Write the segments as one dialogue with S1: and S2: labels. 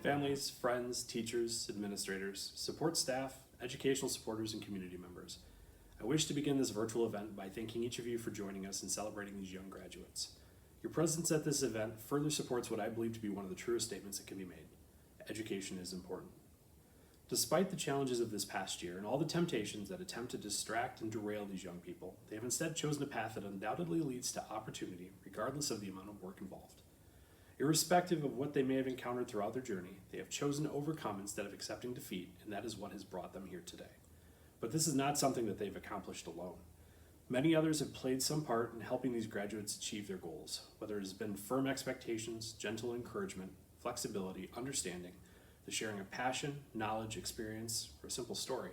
S1: Families, friends, teachers, administrators, support staff, educational supporters, and community members. I wish to begin this virtual event by thanking each of you for joining us in celebrating these young graduates. Your presence at this event further supports what I believe to be one of the truest statements that can be made. Education is important. Despite the challenges of this past year and all the temptations that attempt to distract and derail these young people, they have instead chosen a path that undoubtedly leads to opportunity, regardless of the amount of work involved. Irrespective of what they may have encountered throughout their journey, they have chosen to overcome instead of accepting defeat, and that is what has brought them here today. But this is not something that they've accomplished alone. Many others have played some part in helping these graduates achieve their goals, whether it has been firm expectations, gentle encouragement, flexibility, understanding, the sharing of passion, knowledge, experience, or a simple story.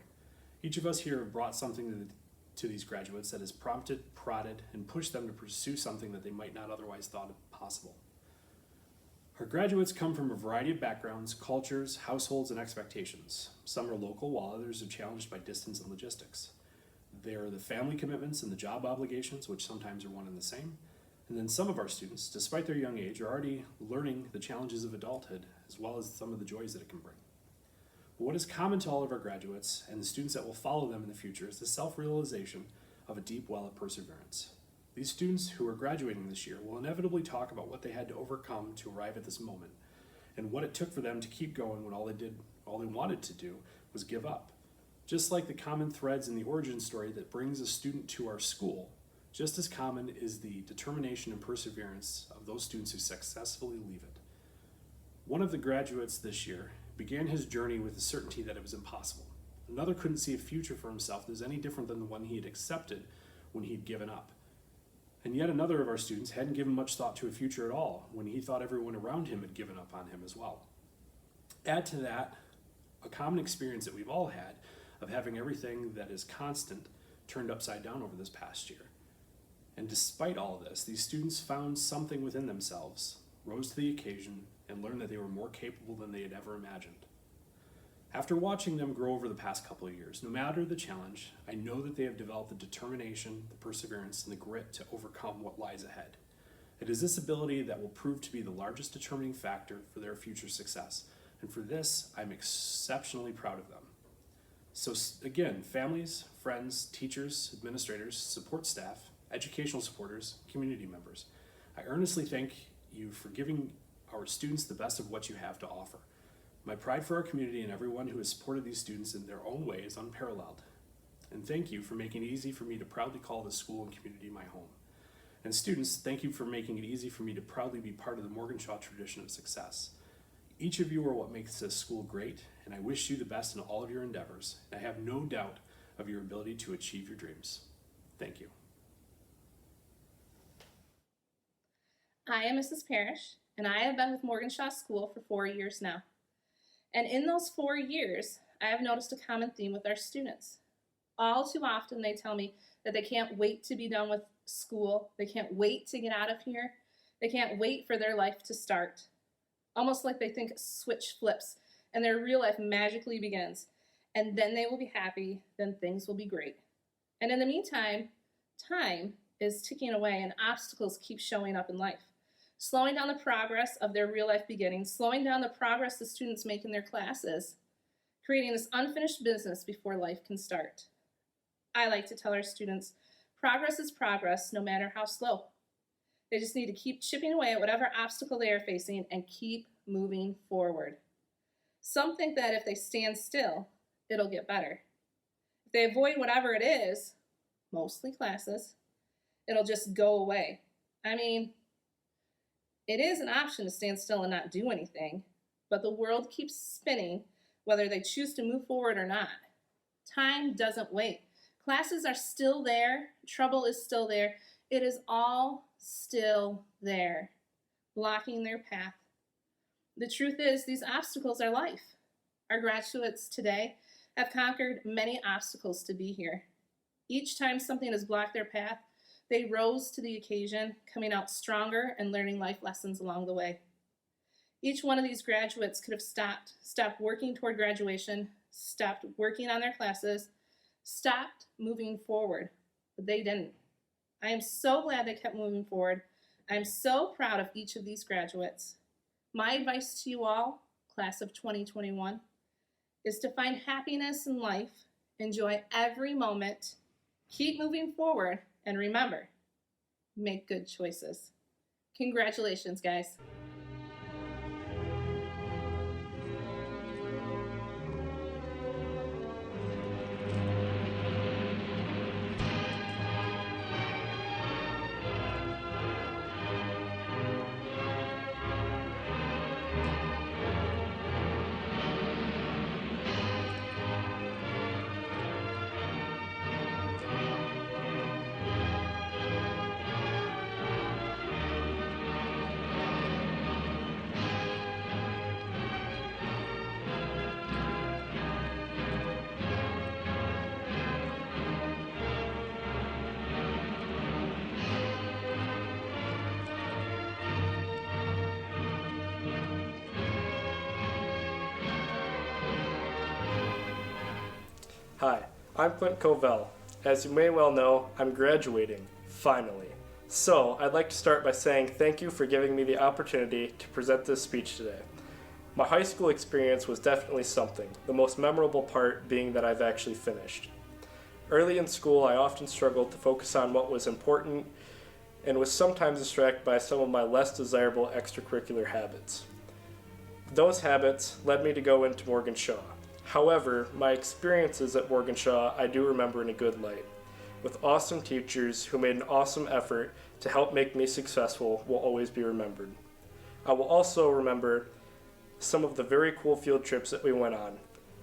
S1: Each of us here have brought something to these graduates that has prompted, prodded, and pushed them to pursue something that they might not otherwise thought possible. Our graduates come from a variety of backgrounds, cultures, households, and expectations. Some are local, while others are challenged by distance and logistics. There are the family commitments and the job obligations, which sometimes are one and the same. And then some of our students, despite their young age, are already learning the challenges of adulthood, as well as some of the joys that it can bring. But what is common to all of our graduates and the students that will follow them in the future is the self-realization of a deep well of perseverance. These students who are graduating this year will inevitably talk about what they had to overcome to arrive at this moment, and what it took for them to keep going when all they wanted to do was give up. Just like the common threads in the origin story that brings a student to our school, just as common is the determination and perseverance of those students who successfully leave it. One of the graduates this year began his journey with the certainty that it was impossible. Another couldn't see a future for himself that was any different than the one he had accepted when he'd given up. And yet another of our students hadn't given much thought to a future at all when he thought everyone around him had given up on him as well. Add to that a common experience that we've all had of having everything that is constant turned upside down over this past year. And despite all of this, these students found something within themselves, rose to the occasion, and learned that they were more capable than they had ever imagined. After watching them grow over the past couple of years, no matter the challenge, I know that they have developed the determination, the perseverance, and the grit to overcome what lies ahead. It is this ability that will prove to be the largest determining factor for their future success, and for this, I'm exceptionally proud of them. So again, families, friends, teachers, administrators, support staff, educational supporters, community members, I earnestly thank you for giving our students the best of what you have to offer. My pride for our community and everyone who has supported these students in their own way is unparalleled. And thank you for making it easy for me to proudly call this school and community my home. And students, thank you for making it easy for me to proudly be part of the Morgenshaw tradition of success. Each of you are what makes this school great, and I wish you the best in all of your endeavors. I have no doubt of your ability to achieve your dreams. Thank you.
S2: I am Mrs. Parrish, and I have been with Morgenshaw School for 4 years now. And in those 4 years, I have noticed a common theme with our students. All too often, they tell me that they can't wait to be done with school. They can't wait to get out of here. They can't wait for their life to start. Almost like they think a switch flips and their real life magically begins. And then they will be happy, then things will be great. And in the meantime, time is ticking away and obstacles keep showing up in life, slowing down the progress of their real life beginnings, slowing down the progress the students make in their classes, creating this unfinished business before life can start. I like to tell our students, progress is progress no matter how slow. They just need to keep chipping away at whatever obstacle they are facing and keep moving forward. Some think that if they stand still, it'll get better. If they avoid whatever it is, mostly classes, it'll just go away. I mean, it is an option to stand still and not do anything, but the world keeps spinning whether they choose to move forward or not. Time doesn't wait. Classes are still there. Trouble is still there. It is all still there, blocking their path. The truth is, these obstacles are life. Our graduates today have conquered many obstacles to be here. Each time something has blocked their path, they rose to the occasion, coming out stronger and learning life lessons along the way. Each one of these graduates could have stopped working toward graduation, stopped working on their classes, stopped moving forward, but they didn't. I am so glad they kept moving forward. I am so proud of each of these graduates. My advice to you all, class of 2021, is to find happiness in life, enjoy every moment, keep moving forward, and remember, make good choices. Congratulations, guys.
S3: Hi, I'm Clint Covell. As you may well know, I'm graduating, finally. So, I'd like to start by saying thank you for giving me the opportunity to present this speech today. My high school experience was definitely something, the most memorable part being that I've actually finished. Early in school, I often struggled to focus on what was important and was sometimes distracted by some of my less desirable extracurricular habits. Those habits led me to go into Morgan Shaw. However, my experiences at Morgan Shaw I do remember in a good light, with awesome teachers who made an awesome effort to help make me successful will always be remembered. I will also remember some of the very cool field trips that we went on.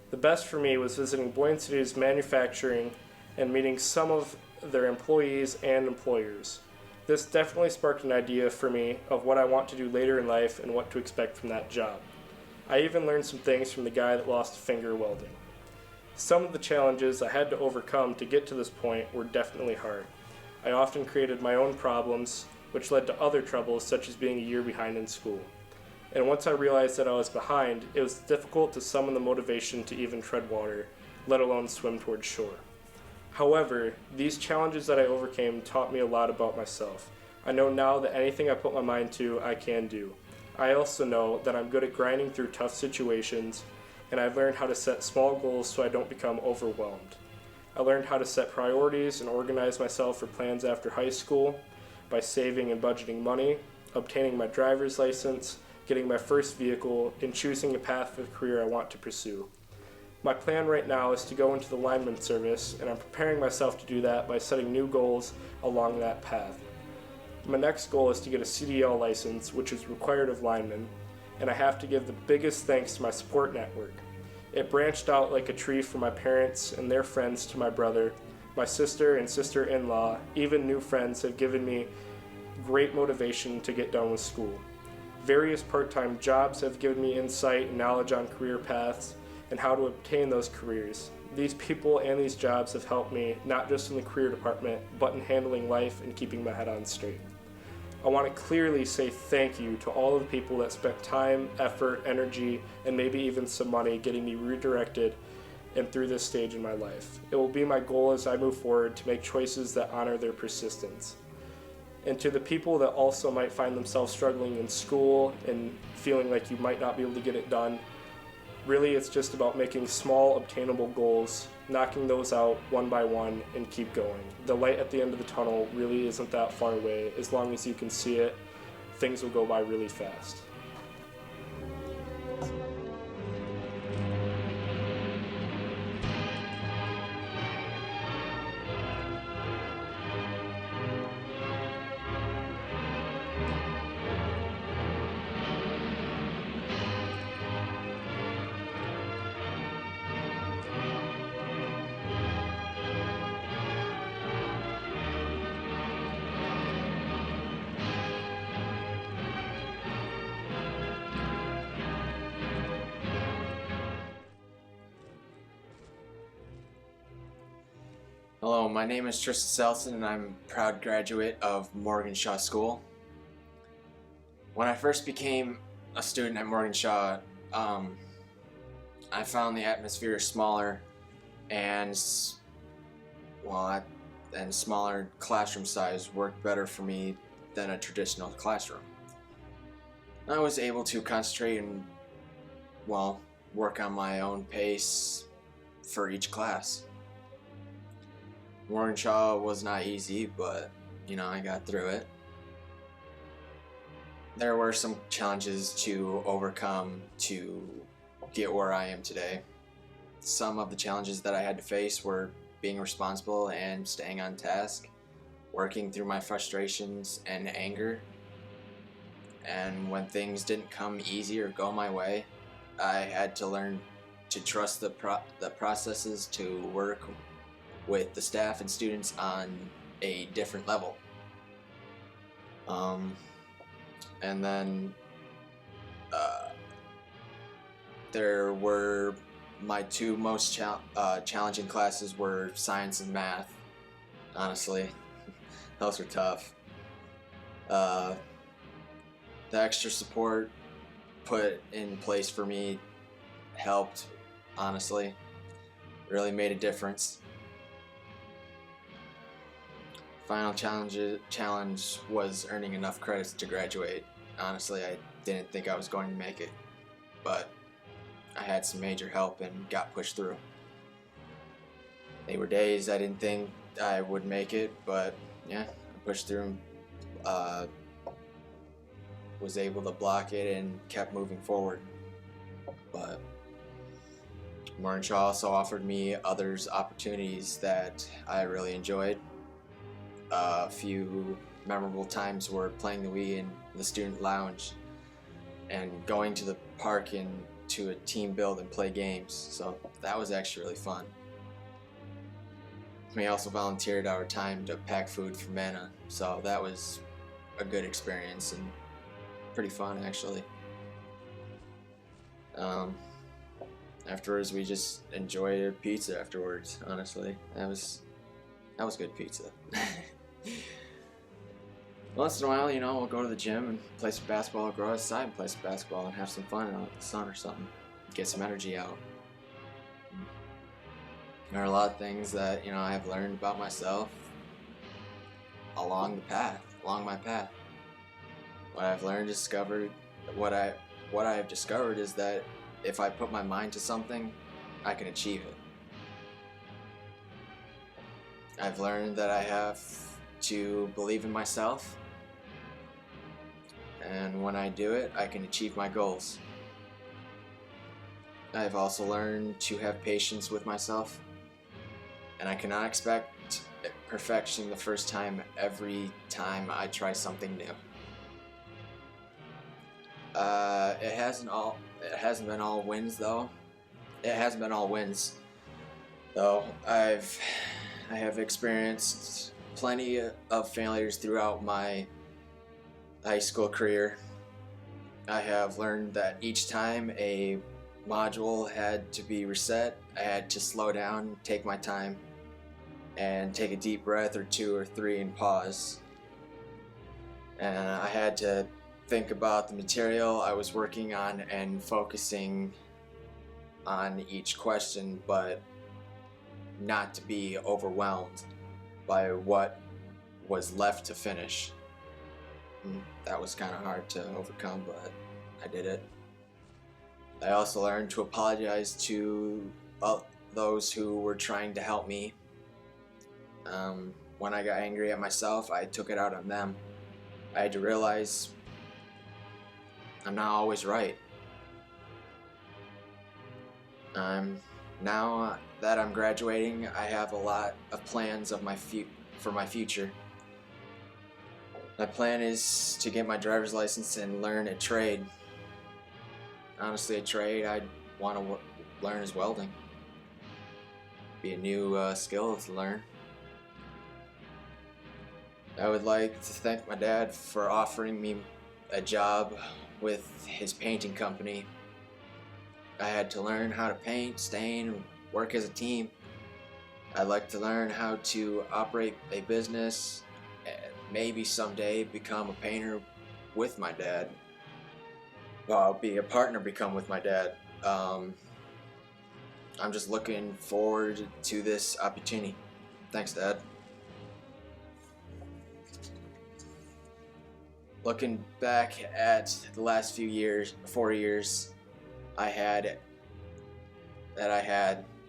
S3: The best for me was visiting Boyne City's manufacturing and meeting some of their employees and employers. This definitely sparked an idea for me of what I want to do later in life and what to expect from that job. I even learned some things from the guy that lost a finger welding. Some of the challenges I had to overcome to get to this point were definitely hard. I often created my own problems, which led to other troubles such as being a year behind in school. And once I realized that I was behind, it was difficult to summon the motivation to even tread water, let alone swim towards shore. However, these challenges that I overcame taught me a lot about myself. I know now that anything I put my mind to, I can do. I also know that I'm good at grinding through tough situations, and I've learned how to set small goals so I don't become overwhelmed. I learned how to set priorities and organize myself for plans after high school by saving and budgeting money, obtaining my driver's license, getting my first vehicle, and choosing a path for the career I want to pursue. My plan right now is to go into the lineman service, and I'm preparing myself to do that by setting new goals along that path. My next goal is to get a CDL license, which is required of linemen, and I have to give the biggest thanks to my support network. It branched out like a tree from my parents and their friends to my brother, my sister and sister-in-law. Even new friends have given me great motivation to get done with school. Various part-time jobs have given me insight and knowledge on career paths and how to obtain those careers. These people and these jobs have helped me not just in the career department, but in handling life and keeping my head on straight. I want to clearly say thank you to all of the people that spent time, effort, energy, and maybe even some money getting me redirected and through this stage in my life. It will be my goal as I move forward to make choices that honor their persistence. And to the people that also might find themselves struggling in school and feeling like you might not be able to get it done, really it's just about making small obtainable goals, knocking those out one by one, and keep going. The light at the end of the tunnel really isn't that far away. As long as you can see it, things will go by really fast.
S4: Hello, my name is Tristan Selson and I'm a proud graduate of Morgan Shaw School. When I first became a student at Morgan Shaw, I found the atmosphere smaller and smaller classroom size worked better for me than a traditional classroom. I was able to concentrate and well, work on my own pace for each class. Morgan Shaw was not easy, but I got through it. There were some challenges to overcome to get where I am today. Some of the challenges that I had to face were being responsible and staying on task, working through my frustrations and anger. And when things didn't come easy or go my way, I had to learn to trust the processes to work with the staff and students on a different level. And then there were my two most challenging classes were science and math. Honestly, those were tough. The extra support put in place for me helped, honestly. Really made a difference. Final challenge was earning enough credits to graduate. Honestly, I didn't think I was going to make it, but I had some major help and got pushed through. They were days I didn't think I would make it, but yeah, I pushed through and was able to block it and kept moving forward. But Morgan Shaw also offered me others opportunities that I really enjoyed. A few memorable times were playing the Wii in the student lounge and going to the park and to a team build and play games, so that was actually really fun. We also volunteered our time to pack food for Mana, so that was a good experience and pretty fun actually. Afterwards we just enjoyed a pizza afterwards, honestly. That was good pizza. Once in a while, we'll go to the gym and play some basketball, or go outside and play some basketball and have some fun out in the sun or something. Get some energy out. There are a lot of things that, I have learned about myself along my path. What I've learned, what I have discovered is that if I put my mind to something, I can achieve it. I've learned that I have to believe in myself, and when I do it, I can achieve my goals. I've also learned to have patience with myself, and I cannot expect perfection the first time every time I try something new. It hasn't been all wins though. It hasn't been all wins though. I have experienced plenty of failures throughout my high school career. I have learned that each time a module had to be reset, I had to slow down, take my time, and take a deep breath or two or three and pause. And I had to think about the material I was working on and focusing on each question, but not to be overwhelmed by what was left to finish. That was kind of hard to overcome, but I did it. I also learned to apologize to those who were trying to help me. When I got angry at myself, I took it out on them. I had to realize I'm not always right. Now that I'm graduating, I have a lot of plans for my future. My plan is to get my driver's license and learn a trade. Honestly, a trade I'd want to learn is welding. Be a new skill to learn. I would like to thank my dad for offering me a job with his painting company. I had to learn how to paint, stain, and work as a team. I'd like to learn how to operate a business and maybe someday become a painter with my dad. Well, be a partner with my dad. I'm just looking forward to this opportunity. Thanks, Dad. Looking back at the last 4 years, I had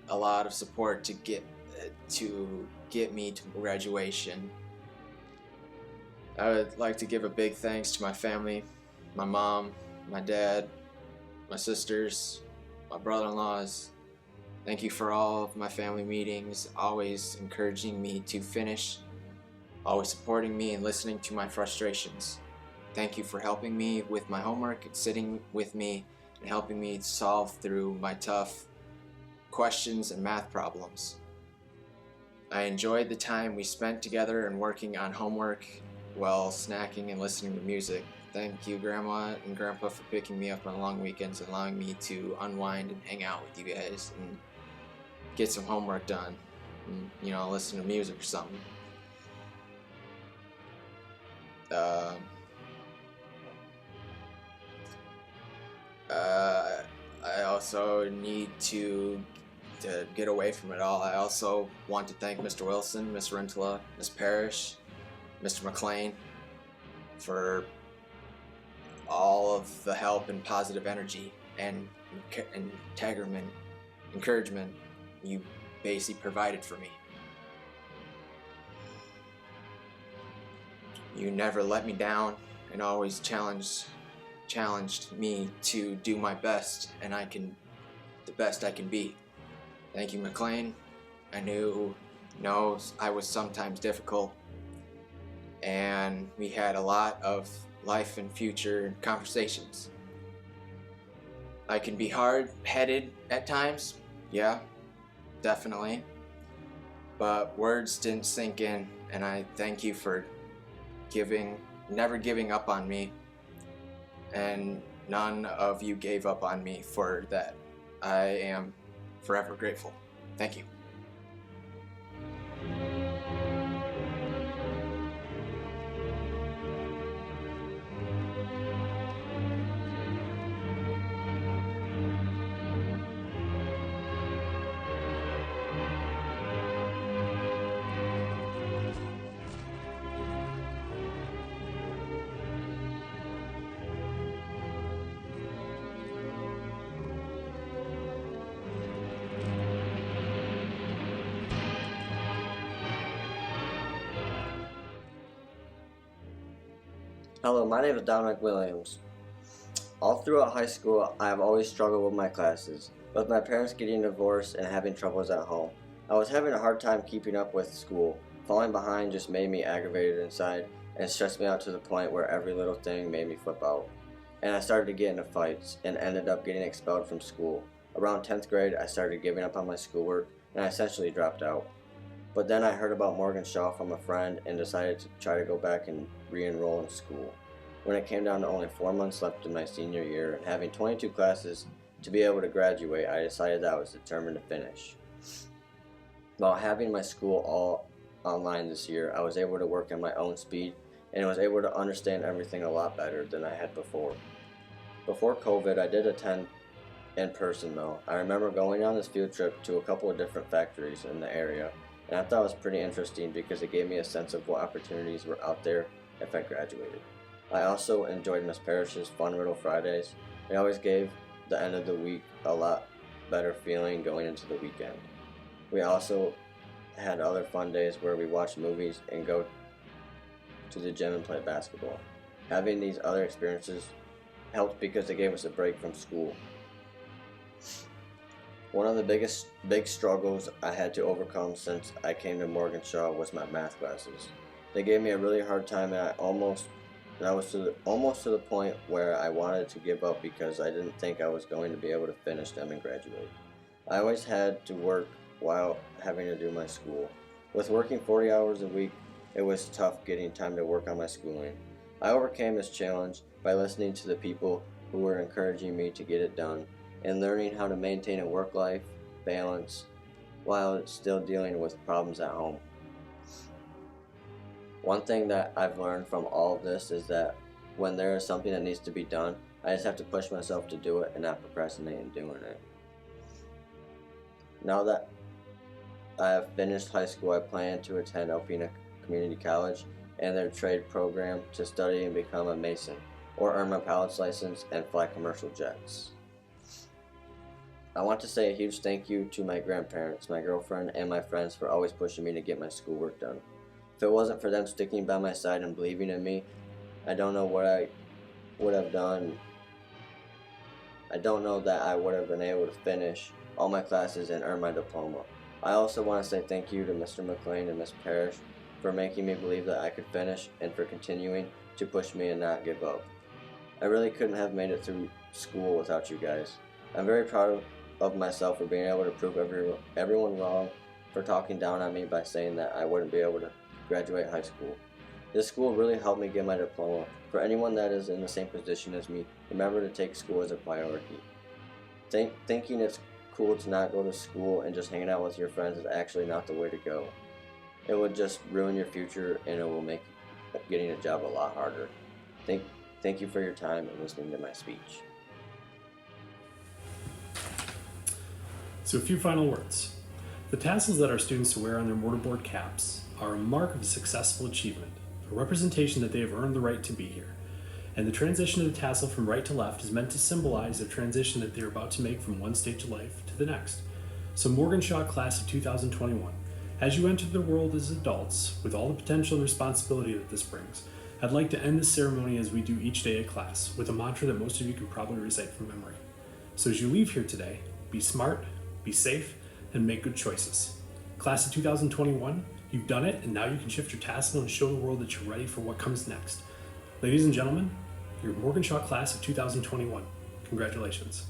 S4: a lot of support to get me to graduation. I would like to give a big thanks to my family, my mom, my dad, my sisters, my brother-in-laws. Thank you for all of my family meetings, always encouraging me to finish, always supporting me and listening to my frustrations. Thank you for helping me with my homework and sitting with me and helping me solve through my tough questions and math problems. I enjoyed the time we spent together and working on homework while snacking and listening to music. Thank you, Grandma and Grandpa, for picking me up on long weekends and allowing me to unwind and hang out with you guys and get some homework done and, listen to music or something. I also need to get away from it all. I also want to thank Mr. Wilson, Ms. Rintala, Ms. Parrish, Mr. McLean for all of the help and positive energy and encouragement you basically provided for me. You never let me down and always challenged me to do my best, and the best I can be. Thank you, McLean. I knows I was sometimes difficult, and we had a lot of life and future conversations. I can be hard-headed at times, yeah, definitely, but words didn't sink in, and I thank you for never giving up on me, and none of you gave up on me for that. I am forever grateful. Thank you.
S5: Hello, my name is Dominic Williams. All throughout high school, I have always struggled with my classes, with my parents getting divorced and having troubles at home. I was having a hard time keeping up with school. Falling behind just made me aggravated inside and stressed me out to the point where every little thing made me flip out. And I started to get into fights and ended up getting expelled from school. Around 10th grade, I started giving up on my schoolwork and I essentially dropped out. But then I heard about Morgan Shaw from a friend and decided to try to go back and re-enroll in school. When it came down to only 4 months left in my senior year and having 22 classes to be able to graduate, I decided that I was determined to finish. While having my school all online this year, I was able to work at my own speed and was able to understand everything a lot better than I had before. Before COVID, I did attend in person though. I remember going on this field trip to a couple of different factories in the area, and I thought it was pretty interesting because it gave me a sense of what opportunities were out there if I graduated. I also enjoyed Miss Parrish's Fun Riddle Fridays. It always gave the end of the week a lot better feeling going into the weekend. We also had other fun days where we watched movies and go to the gym and play basketball. Having these other experiences helped because it gave us a break from school. One of the big struggles I had to overcome since I came to Morgan Shaw was my math classes. They gave me a really hard time, and I was almost to the point where I wanted to give up because I didn't think I was going to be able to finish them and graduate. I always had to work while having to do my school. With working 40 hours a week, it was tough getting time to work on my schooling. I overcame this challenge by listening to the people who were encouraging me to get it done and learning how to maintain a work-life balance while still dealing with problems at home. One thing that I've learned from all of this is that when there is something that needs to be done, I just have to push myself to do it and not procrastinate in doing it. Now that I have finished high school, I plan to attend Alpena Community College and their trade program to study and become a mason, or earn my pilot's license and fly commercial jets. I want to say a huge thank you to my grandparents, my girlfriend, and my friends for always pushing me to get my schoolwork done. If it wasn't for them sticking by my side and believing in me, I don't know what I would have done. I don't know that I would have been able to finish all my classes and earn my diploma. I also want to say thank you to Mr. McLean and Ms. Parrish for making me believe that I could finish and for continuing to push me and not give up. I really couldn't have made it through school without you guys. I'm very proud of myself for being able to prove everyone wrong for talking down on me by saying that I wouldn't be able to graduate high school. This school really helped me get my diploma. For anyone that is in the same position as me, remember to take school as a priority. Thinking it's cool to not go to school and just hanging out with your friends is actually not the way to go. It would just ruin your future and it will make getting a job a lot harder. Thank you for your time and listening to my speech.
S1: So a few final words. The tassels that our students wear on their mortarboard caps are a mark of a successful achievement, a representation that they have earned the right to be here. And the transition of the tassel from right to left is meant to symbolize the transition that they're about to make from one stage of life to the next. So Morgan Shaw Class of 2021, as you enter the world as adults, with all the potential and responsibility that this brings, I'd like to end this ceremony as we do each day at class, with a mantra that most of you can probably recite from memory. So as you leave here today, be smart, be safe, and make good choices. Class of 2021, you've done it, and now you can shift your tassel and show the world that you're ready for what comes next. Ladies and gentlemen, your Morgan Shaw Class of 2021. Congratulations.